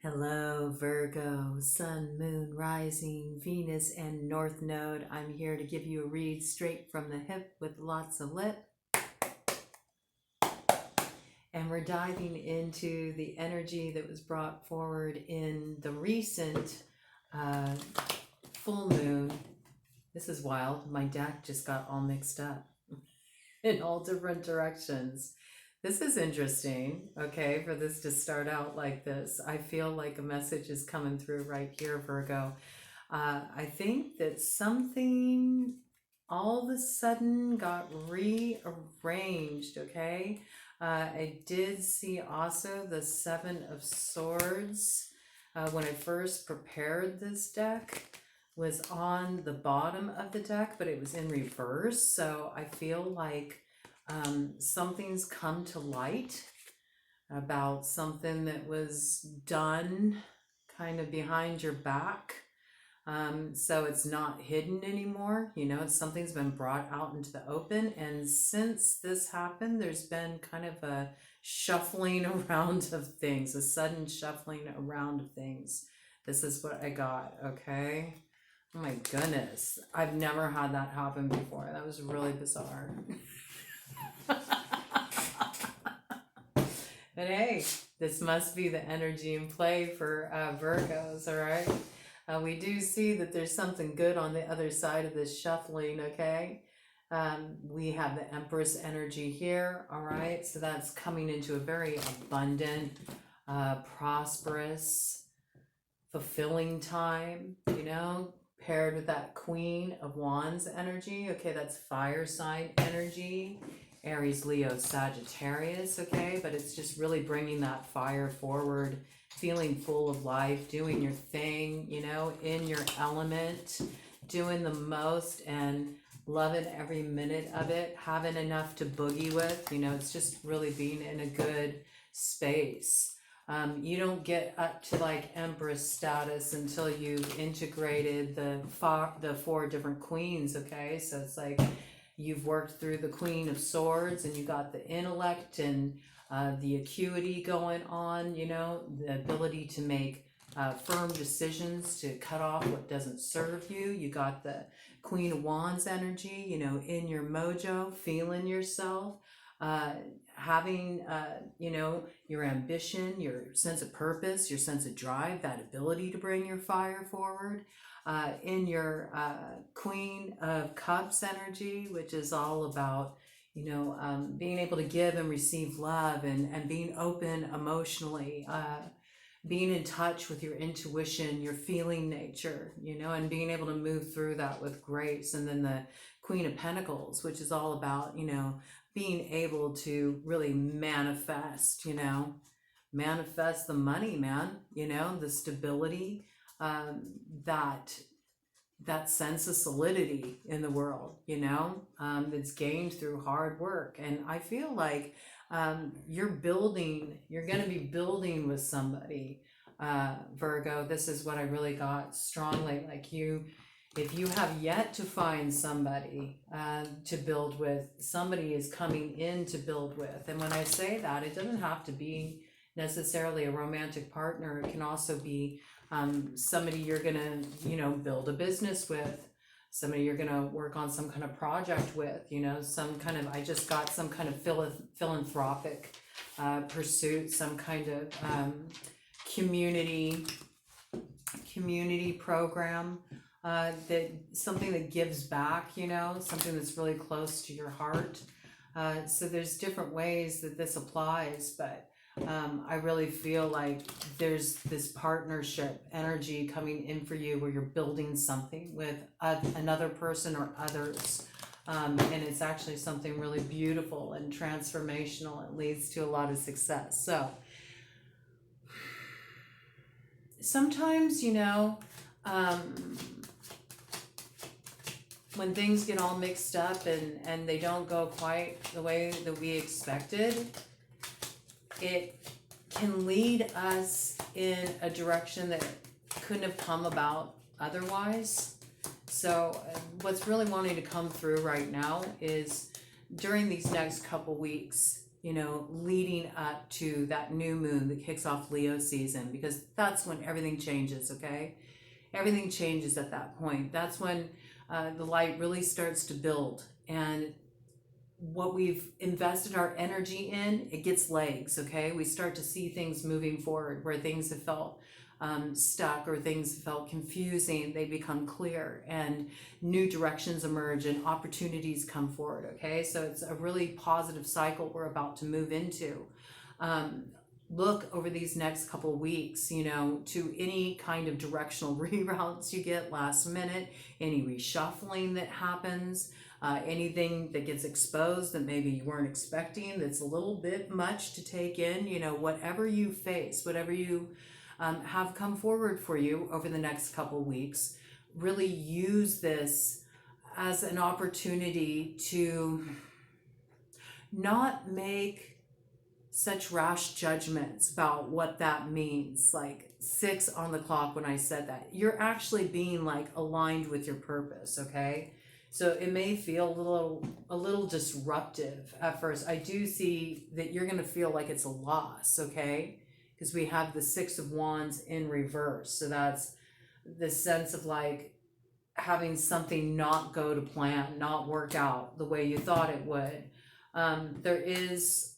Hello, Virgo, Sun, Moon, Rising, Venus, and North Node. I'm here to give you a read straight from the hip with lots of lip. And we're diving into the energy that was brought forward in the recent full moon. This is wild. My deck just got all mixed up in all different directions. This is interesting, okay, for this to start out like this. I feel like a message is coming through right here, Virgo. I think that something all of a sudden got rearranged, okay? I did see also the Seven of Swords when I first prepared this deck was on the bottom of the deck, but it was in reverse. So I feel like something's come to light about something that was done kind of behind your back. So it's not hidden anymore. You know, something's been brought out into the open. And since this happened, there's been kind of a shuffling around of things, a sudden shuffling around of things. This is what I got, okay? Oh my goodness. I've never had that happen before. That was really bizarre. But hey, this must be the energy in play for Virgos, all right? We do see that there's something good on the other side of this shuffling, okay? We have the Empress energy here, all right? So that's coming into a very abundant, prosperous, fulfilling time, you know, paired with that Queen of Wands energy, okay? That's fire sign energy. Aries, Leo, Sagittarius, okay? But it's just really bringing that fire forward, feeling full of life, doing your thing, you know, in your element, doing the most and loving every minute of it, having enough to boogie with, you know, it's just really being in a good space. You don't get up to like Empress status until you've integrated the four different queens, okay? So it's like, you've worked through the Queen of Swords and you got the intellect and the acuity going on, you know, the ability to make firm decisions to cut off what doesn't serve you. You got the Queen of Wands energy, you know, in your mojo, feeling yourself, having, you know, your ambition, your sense of purpose, your sense of drive, that ability to bring your fire forward. In your Queen of Cups energy, which is all about, you know, being able to give and receive love and being open emotionally, being in touch with your intuition, your feeling nature, you know, and being able to move through that with grace. And then the Queen of Pentacles, which is all about, you know, being able to really manifest, you know, manifest the money, man, you know, the stability, that sense of solidity in the world, you know, that's gained through hard work. And I feel like you're going to be building with somebody, Virgo. This is what I really got strongly. Like if you have yet to find somebody to build with, somebody is coming in to build with. And when I say that, it doesn't have to be necessarily a romantic partner. It can also be somebody you're gonna, you know, build a business with, somebody you're gonna work on some kind of project with, you know, some kind of, I just got some kind of philanthropic pursuit, some kind of community program, that something that gives back, you know, something that's really close to your heart. So there's different ways that this applies, but I really feel like there's this partnership energy coming in for you where you're building something with another person or others. And it's actually something really beautiful and transformational. It leads to a lot of success. So sometimes, you know, when things get all mixed up and they don't go quite the way that we expected, it can lead us in a direction that couldn't have come about otherwise. So what's really wanting to come through right now is during these next couple weeks, you know, leading up to that new moon that kicks off Leo season, because that's when everything changes, okay? Everything changes at that point. That's when the light really starts to build, and what we've invested our energy in, it gets legs, okay? We start to see things moving forward where things have felt stuck or things have felt confusing. They become clear and new directions emerge and opportunities come forward, okay? So it's a really positive cycle we're about to move into. Look over these next couple of weeks, you know, to any kind of directional reroutes you get last minute, any reshuffling that happens, anything that gets exposed that maybe you weren't expecting, that's a little bit much to take in, you know, whatever you face, whatever you have come forward for you over the next couple weeks, really use this as an opportunity to not make such rash judgments about what that means. Like 6 on the clock when I said that, you're actually being like aligned with your purpose, okay? So it may feel a little disruptive at first. I do see that you're going to feel like it's a loss, okay? Because we have the 6 of Wands in reverse. So that's the sense of like having something not go to plan, not work out the way you thought it would. There is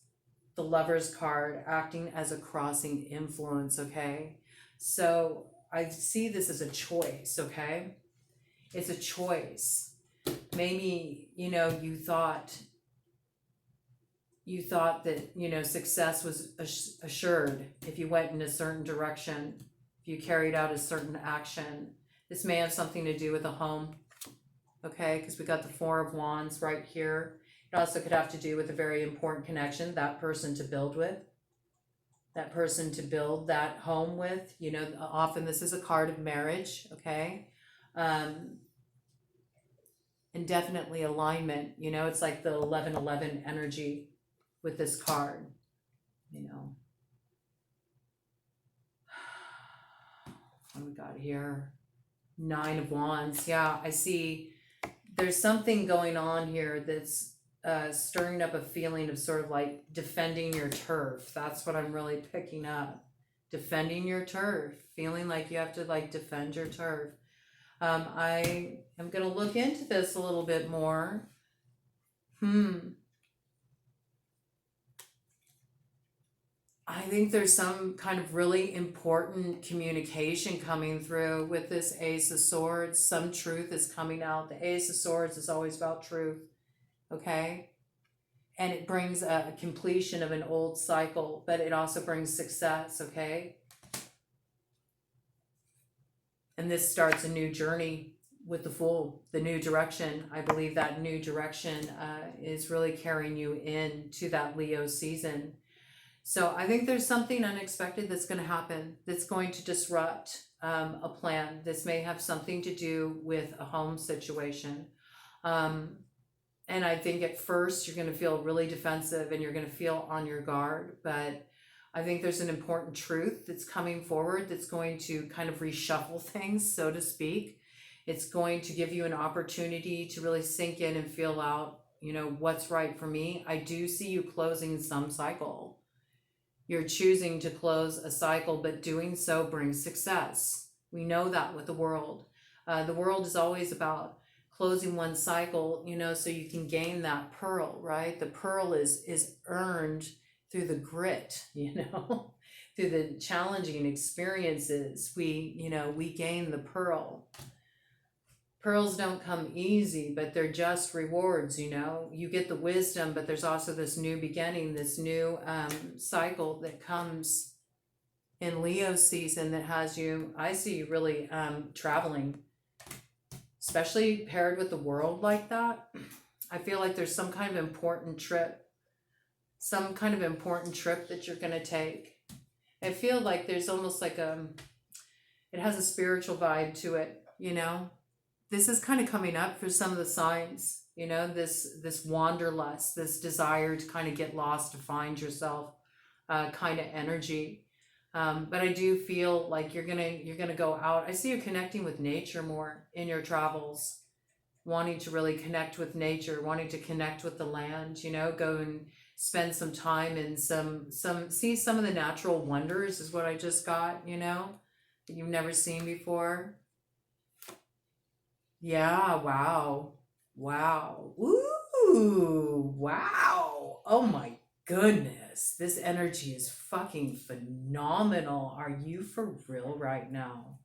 the Lover's card acting as a crossing influence, okay? So I see this as a choice, okay? It's a choice. Maybe, you know, you thought that, you know, success was assured if you went in a certain direction, if you carried out a certain action. This may have something to do with a home, okay? Because we got the 4 of Wands right here. It also could have to do with a very important connection, that person to build with, that person to build that home with. You know, often this is a card of marriage, okay? And definitely alignment, you know, it's like the 11-11 energy with this card, you know. What do we got here? 9 of Wands. Yeah, I see there's something going on here that's stirring up a feeling of sort of like defending your turf. That's what I'm really picking up. Defending your turf, feeling like you have to like defend your turf. I am going to look into this a little bit more. I think there's some kind of really important communication coming through with this Ace of Swords. Some truth is coming out. The Ace of Swords is always about truth, okay? And it brings a completion of an old cycle, but it also brings success, okay? And this starts a new journey with the Fool, the new direction. I believe that new direction is really carrying you into that Leo season. So I think there's something unexpected that's going to happen, that's going to disrupt a plan. This may have something to do with a home situation. And I think at first you're going to feel really defensive and you're going to feel on your guard, but I think there's an important truth that's coming forward that's going to kind of reshuffle things, so to speak. It's going to give you an opportunity to really sink in and feel out, you know, what's right for me. I do see you closing some cycle. You're choosing to close a cycle, but doing so brings success. We know that with the world. The world is always about closing one cycle, you know, so you can gain that pearl, right? The pearl is earned through the grit, you know, through the challenging experiences. We gain the pearl. Pearls don't come easy, but they're just rewards, you know. You get the wisdom, but there's also this new beginning, this new cycle that comes in Leo season that has you, I see you really traveling, especially paired with the world like that. I feel like there's some kind of important trip that you're going to take. I feel like there's almost like it has a spiritual vibe to it, you know. This is kind of coming up for some of the signs, you know, this wanderlust, this desire to kind of get lost, to find yourself kind of energy. But I do feel like you're gonna go out. I see you connecting with nature more in your travels, wanting to really connect with nature, wanting to connect with the land, you know, go and spend some time in see some of the natural wonders is what I just got, you know, that you've never seen before. Yeah, wow. Wow. Ooh, wow. Oh my goodness. This energy is fucking phenomenal. Are you for real right now?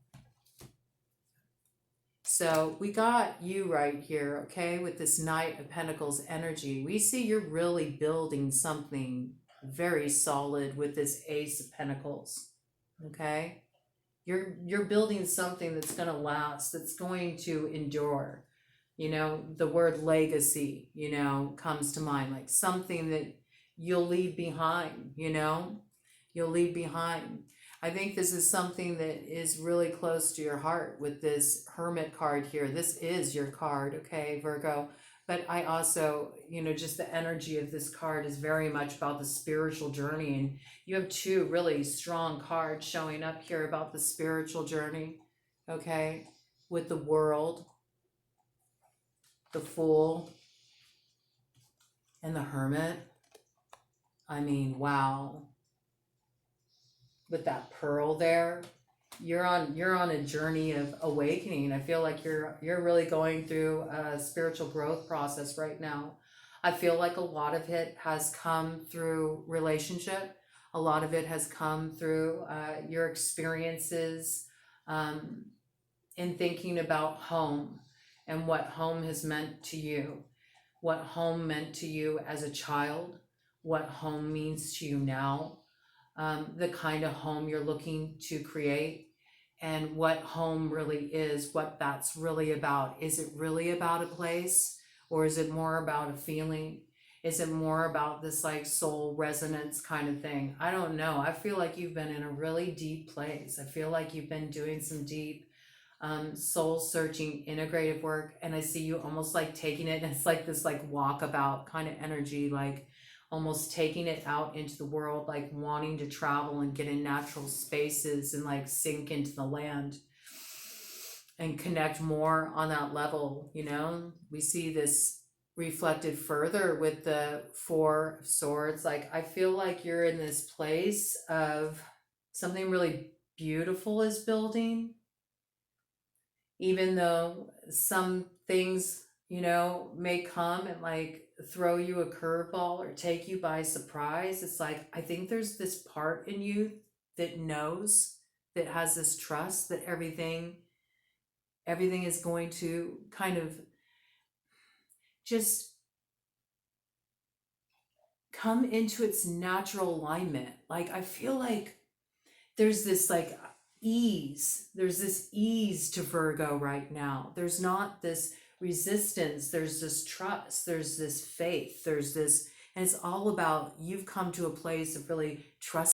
So we got you right here, okay, with this Knight of Pentacles energy. We see you're really building something very solid with this Ace of Pentacles, okay? You're building something that's going to last, that's going to endure. You know, the word legacy, you know, comes to mind, like something that you'll leave behind, you know, you'll leave behind. I think this is something that is really close to your heart with this Hermit card here. This is your card, okay, Virgo. But I also, you know, just the energy of this card is very much about the spiritual journey. And you have two really strong cards showing up here about the spiritual journey, okay, with the World, the Fool, and the Hermit. I mean, wow. With that pearl there, you're on a journey of awakening. I feel like you're really going through a spiritual growth process right now. I feel like a lot of it has come through relationship. A lot of it has come through your experiences in thinking about home and what home has meant to you, what home meant to you as a child, what home means to you now, the kind of home you're looking to create, and what home really is, what that's really about. Is it really about a place, or is it more about a feeling? Is it more about this like soul resonance kind of thing? I don't know. I feel like you've been in a really deep place. I feel like you've been doing some deep soul searching integrative work, and I see you almost like taking it, and it's like this like walkabout kind of energy, like almost taking it out into the world, like wanting to travel and get in natural spaces and like sink into the land and connect more on that level. You know, we see this reflected further with the Four of Swords. Like I feel like you're in this place of something really beautiful is building, even though some things, you know, may come and like throw you a curveball or take you by surprise. It's like, I think there's this part in you that knows, that has this trust that everything is going to kind of just come into its natural alignment. Like I feel like there's this like ease. There's this ease to Virgo right now. There's not this resistance. There's this trust. There's this faith. There's this, and it's all about you've come to a place of really trusting